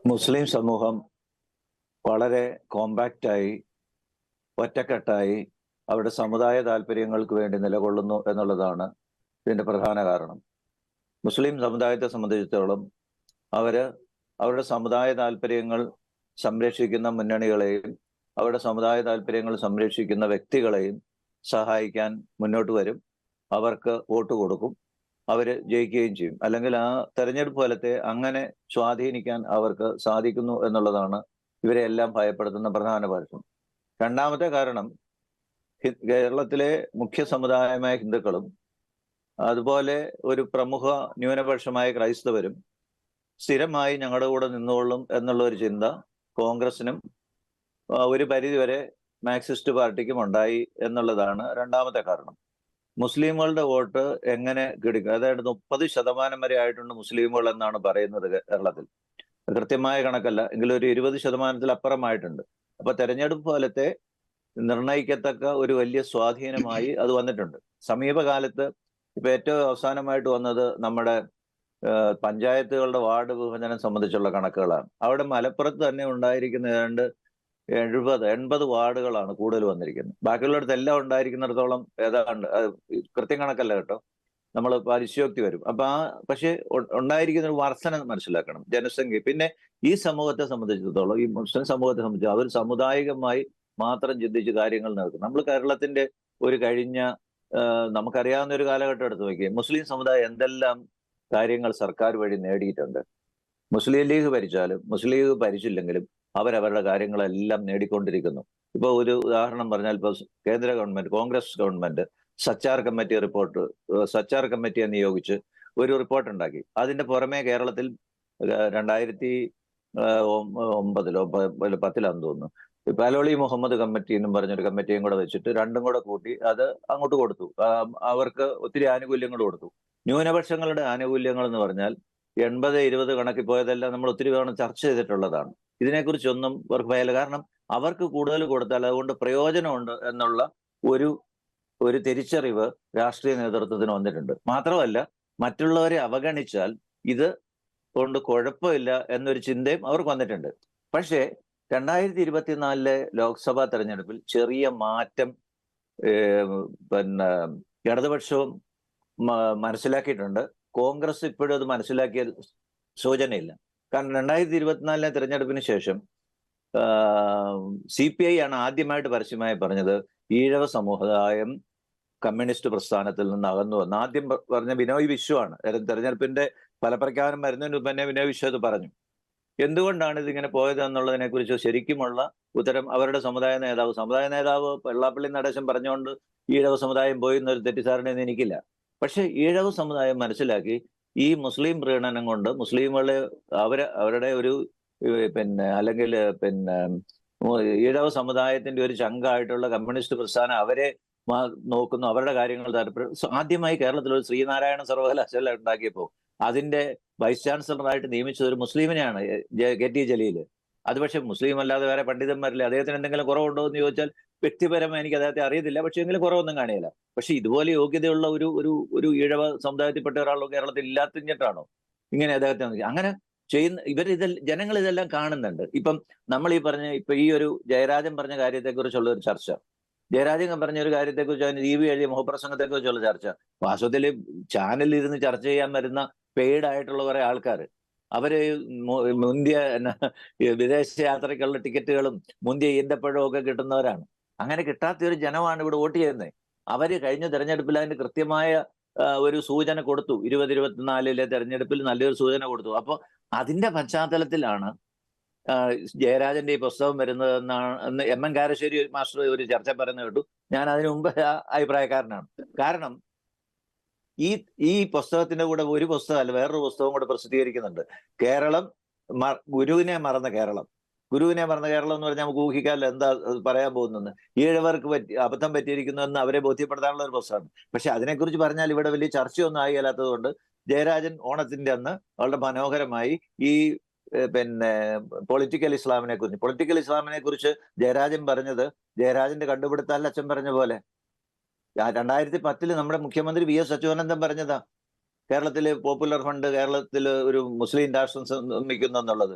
മുസ്ലിം സമൂഹം വളരെ കോമ്പാക്റ്റായി ഒറ്റക്കെട്ടായി അവരുടെ സമുദായ താല്പര്യങ്ങൾക്ക് വേണ്ടി നിലകൊള്ളുന്നു എന്നുള്ളതാണ് ഇതിന്റെ പ്രധാന കാരണം. മുസ്ലിം സമുദായത്തെ സംബന്ധിച്ചിടത്തോളം അവര് അവരുടെ സമുദായ താല്പര്യങ്ങൾ സംരക്ഷിക്കുന്ന മുന്നണികളെയും അവരുടെ സമുദായ താല്പര്യങ്ങൾ സംരക്ഷിക്കുന്ന വ്യക്തികളെയും സഹായിക്കാൻ മുന്നോട്ട് വരും. അവർക്ക് വോട്ട് കൊടുക്കും. അവര് ജയിക്കുകയും ചെയ്യും. അല്ലെങ്കിൽ ആ തെരഞ്ഞെടുപ്പ് ഫലത്തെ അങ്ങനെ സ്വാധീനിക്കാൻ അവർക്ക് സാധിക്കുന്നു എന്നുള്ളതാണ് ഇവരെ എല്ലാം ഭയപ്പെടുത്തുന്ന പ്രധാന പ്രശ്നം. രണ്ടാമത്തെ കാരണം കേരളത്തിലെ മുഖ്യ സമുദായമായ ഹിന്ദുക്കളും അതുപോലെ ഒരു പ്രമുഖ ന്യൂനപക്ഷമായ ക്രൈസ്തവരും സ്ഥിരമായി ഞങ്ങളുടെ കൂടെ നിന്നുകൊള്ളും എന്നുള്ള ഒരു ചിന്ത കോൺഗ്രസിനും ഒരു പരിധിവരെ മാർക്സിസ്റ്റ് പാർട്ടിക്കും ഉണ്ടായി എന്നുള്ളതാണ് രണ്ടാമത്തെ കാരണം. മുസ്ലിങ്ങളുടെ വോട്ട് എങ്ങനെ കിടിക്കും? അതായത് 30% വരെ ആയിട്ടുണ്ട് മുസ്ലിമുകൾ എന്നാണ് പറയുന്നത് കേരളത്തിൽ. കൃത്യമായ കണക്കല്ല, എങ്കിലും ഒരു 20% അപ്പുറമായിട്ടുണ്ട്. അപ്പൊ തെരഞ്ഞെടുപ്പ് ഫലത്തെ നിർണയിക്കത്തക്ക ഒരു വലിയ സ്വാധീനമായി അത് വന്നിട്ടുണ്ട്. സമീപകാലത്ത് ഇപ്പൊ ഏറ്റവും അവസാനമായിട്ട് വന്നത് നമ്മുടെ പഞ്ചായത്തുകളുടെ വാർഡ് വിഭജനം സംബന്ധിച്ചുള്ള കണക്കുകളാണ്. അവിടെ മലപ്പുറത്ത് തന്നെ ഉണ്ടായിരിക്കുന്ന ഏതാണ്ട് 70-80 വാർഡുകളാണ് കൂടുതൽ വന്നിരിക്കുന്നത്. ബാക്കിയുള്ളിടത്തെല്ലാം ഉണ്ടായിരിക്കുന്നിടത്തോളം ഏതാണ്ട് കൃത്യം കണക്കല്ല കേട്ടോ, നമ്മൾ അതിശയോക്തി വരും. അപ്പൊ പക്ഷെ ഉണ്ടായിരിക്കുന്ന ഒരു വർധന മനസ്സിലാക്കണം, ജനസംഖ്യ. പിന്നെ ഈ സമൂഹത്തെ സംബന്ധിച്ചിടത്തോളം, ഈ മുസ്ലിം സമൂഹത്തെ സംബന്ധിച്ച് അവർ സാമുദായികമായി മാത്രം ചിന്തിച്ച് കാര്യങ്ങൾ നടക്കും. നമ്മൾ കേരളത്തിന്റെ ഒരു കഴിഞ്ഞ നമുക്കറിയാവുന്ന ഒരു കാലഘട്ടം എടുത്തു നോക്കിയേ, മുസ്ലിം സമുദായം എന്തെല്ലാം കാര്യങ്ങൾ സർക്കാർ വഴി നേടിയിട്ടുണ്ട്. മുസ്ലിം ലീഗ് ഭരിച്ചാലും മുസ്ലിം ലീഗ് ഭരിച്ചില്ലെങ്കിലും അവരവരുടെ കാര്യങ്ങളെല്ലാം നേടിക്കൊണ്ടിരിക്കുന്നു. ഇപ്പൊ ഒരു ഉദാഹരണം പറഞ്ഞാൽ, ഇപ്പൊ കേന്ദ്ര ഗവൺമെന്റ്, കോൺഗ്രസ് ഗവൺമെന്റ് സച്ചാർ കമ്മിറ്റിയെ നിയോഗിച്ച് ഒരു റിപ്പോർട്ട് ഉണ്ടാക്കി. അതിന്റെ പുറമെ കേരളത്തിൽ 2009-10 തോന്നുന്നു, പാലോളി മുഹമ്മദ് കമ്മിറ്റി എന്നും പറഞ്ഞൊരു കമ്മിറ്റിയും കൂടെ വെച്ചിട്ട് രണ്ടും കൂടെ കൂട്ടി അത് അങ്ങോട്ട് കൊടുത്തു. അവർക്ക് ഒത്തിരി ആനുകൂല്യങ്ങൾ കൊടുത്തു. ന്യൂനപക്ഷങ്ങളുടെ ആനുകൂല്യങ്ങൾ എന്ന് പറഞ്ഞാൽ 80-20 കണക്കിൽ പോയതെല്ലാം നമ്മൾ ഒത്തിരി തവണ ചർച്ച ചെയ്തിട്ടുള്ളതാണ്. ഇതിനെക്കുറിച്ചൊന്നും അവർക്ക് ഭയമില്ല. കാരണം അവർക്ക് കൂടുതൽ കൊടുത്താൽ അതുകൊണ്ട് പ്രയോജനമുണ്ട് എന്നുള്ള ഒരു തിരിച്ചറിവ് രാഷ്ട്രീയ നേതൃത്വത്തിന് വന്നിട്ടുണ്ട്. മാത്രമല്ല, മറ്റുള്ളവരെ അവഗണിച്ചാൽ ഇത് കൊണ്ട് കുഴപ്പമില്ല എന്നൊരു ചിന്തയും അവർക്ക് വന്നിട്ടുണ്ട്. പക്ഷേ 2024 ലോക്സഭാ തെരഞ്ഞെടുപ്പിൽ ചെറിയ മാറ്റം ഇടതുപക്ഷവും മനസ്സിലാക്കിയിട്ടുണ്ട്. കോൺഗ്രസ് ഇപ്പോഴും അത് മനസ്സിലാക്കിയ സൂചനയില്ല. കാരണം 2024 തെരഞ്ഞെടുപ്പിന് ശേഷം CPI ആണ് ആദ്യമായിട്ട് പരസ്യമായി പറഞ്ഞത് ഈഴവ സമുദായം കമ്മ്യൂണിസ്റ്റ് പ്രസ്ഥാനത്തിൽ നിന്ന് അകന്നു വന്ന്. ആദ്യം പറഞ്ഞ ബിനോയ് വിശ്വമാണ്. തെരഞ്ഞെടുപ്പിന്റെ ഫലപ്രഖ്യാപനം വരുന്നതിന് മുമ്പ് തന്നെ ബിനോയ് വിശ്വ അത് പറഞ്ഞു. എന്തുകൊണ്ടാണ് ഇതിങ്ങനെ പോയത് എന്നുള്ളതിനെ കുറിച്ച് ശരിക്കുമുള്ള ഉത്തരം അവരുടെ സമുദായ നേതാവ് വെള്ളാപ്പള്ളി നടേശൻ പറഞ്ഞുകൊണ്ട് ഈഴവ സമുദായം പോയി എന്നൊരു തെറ്റിദ്ധാരണയൊന്നും എനിക്കില്ല. പക്ഷെ ഈഴവ സമുദായം മനസ്സിലാക്കി ഈ മുസ്ലിം പ്രീണനം കൊണ്ട് മുസ്ലിങ്ങളെ അവരുടെ ഒരു അല്ലെങ്കിൽ ഈഴവ സമുദായത്തിന്റെ ഒരു ചങ്കായിട്ടുള്ള കമ്മ്യൂണിസ്റ്റ് പ്രസ്ഥാനം അവരെ നോക്കുന്നു, അവരുടെ കാര്യങ്ങൾ താല്പര്യം. ആദ്യമായി കേരളത്തിൽ ഒരു ശ്രീനാരായണ സർവകലാശാല ഉണ്ടാക്കിയപ്പോൾ അതിന്റെ വൈസ് ചാൻസലറായിട്ട് നിയമിച്ചത് ഒരു മുസ്ലിമിനെയാണ്, KT ജലീൽ. അത് പക്ഷെ മുസ്ലിം അല്ലാതെ വേറെ പണ്ഡിതന്മാരില്ല. അദ്ദേഹത്തിന് എന്തെങ്കിലും കുറവുണ്ടോ എന്ന് ചോദിച്ചാൽ വ്യക്തിപരമായി എനിക്ക് അദ്ദേഹത്തെ അറിയത്തില്ല, പക്ഷെ എങ്കിലും കുറവൊന്നും കാണിയില്ല. പക്ഷെ ഇതുപോലെ യോഗ്യതയുള്ള ഒരു ഈഴവ സമുദായത്തിൽപ്പെട്ട ഒരാളോ കേരളത്തിൽ ഇല്ലാത്തിഞ്ഞിട്ടാണോ ഇങ്ങനെ അദ്ദേഹത്തെ അങ്ങനെ ചെയ്യുന്ന? ജനങ്ങൾ ഇതെല്ലാം കാണുന്നുണ്ട്. ഇപ്പം നമ്മൾ ഈ ഒരു ജയരാജൻ പറഞ്ഞ കാര്യത്തെക്കുറിച്ചുള്ള ഒരു ചർച്ച, ജയരാജൻ പറഞ്ഞ ഒരു കാര്യത്തെക്കുറിച്ച്, അതിന് TV എഴുതിയ മുഖപ്രസംഗത്തെക്കുറിച്ചുള്ള ചർച്ച, വാസ്തവത്തിൽ ചാനലിൽ ഇരുന്ന് ചർച്ച ചെയ്യാൻ വരുന്ന പെയ്ഡ് ആയിട്ടുള്ള കുറെ ആൾക്കാർ, അവര് മുന്തിയ വിദേശ യാത്രയ്ക്കുള്ള ടിക്കറ്റുകളും മുന്തിയ ഈന്തപ്പഴവും ഒക്കെ കിട്ടുന്നവരാണ്. അങ്ങനെ കിട്ടാത്ത ഒരു ജനമാണ് ഇവിടെ വോട്ട് ചെയ്യുന്നത്. അവര് കഴിഞ്ഞ തെരഞ്ഞെടുപ്പിൽ അതിന് കൃത്യമായ ഒരു സൂചന കൊടുത്തു. 2024 തെരഞ്ഞെടുപ്പിൽ നല്ലൊരു സൂചന കൊടുത്തു. അപ്പൊ അതിന്റെ പശ്ചാത്തലത്തിലാണ് ജയരാജന്റെ ഈ പുസ്തകം വരുന്നതെന്നാണ് MN കാരശ്ശേരി മാസ്റ്റർ ഒരു ചർച്ച പറയുന്നത് കേട്ടു. ഞാൻ അതിനു മുമ്പ് അഭിപ്രായക്കാരനാണ്. കാരണം ഈ പുസ്തകത്തിന്റെ കൂടെ ഒരു പുസ്തകമല്ല, വേറൊരു പുസ്തകം കൂടെ പ്രസിദ്ധീകരിക്കുന്നുണ്ട്. കേരളം ഗുരുവിനെ മറന്ന കേരളം. ഗുരുവിനെ മറന്ന കേരളം എന്ന് പറഞ്ഞാൽ നമുക്ക് ഊഹിക്കാമല്ലോ എന്താ പറയാൻ പോകുന്നത്. ഈഴവർക്ക് അബദ്ധം പറ്റിയിരിക്കുന്നു എന്ന് അവരെ ബോധ്യപ്പെടുത്താനുള്ള ഒരു പുസ്തകമാണ്. പക്ഷെ അതിനെക്കുറിച്ച് പറഞ്ഞാൽ ഇവിടെ വലിയ ചർച്ചയൊന്നും ആയില്ലാത്തത് കൊണ്ട് ജയരാജൻ ഓണത്തിന്റെ അന്ന് വളരെ മനോഹരമായി ഈ പൊളിറ്റിക്കൽ ഇസ്ലാമിനെ കുറിച്ച് ജയരാജൻ പറഞ്ഞത്, ജയരാജന്റെ കണ്ടുപിടുത്താൽ അച്ഛൻ പറഞ്ഞ പോലെ 2010 നമ്മുടെ മുഖ്യമന്ത്രി VS അച്യുതാനന്ദൻ പറഞ്ഞതാ, കേരളത്തിലെ പോപ്പുലർ ഫണ്ട് കേരളത്തിൽ ഒരു മുസ്ലിം രാഷ്ട്രം നിർമ്മിക്കുന്നു എന്നുള്ളത്.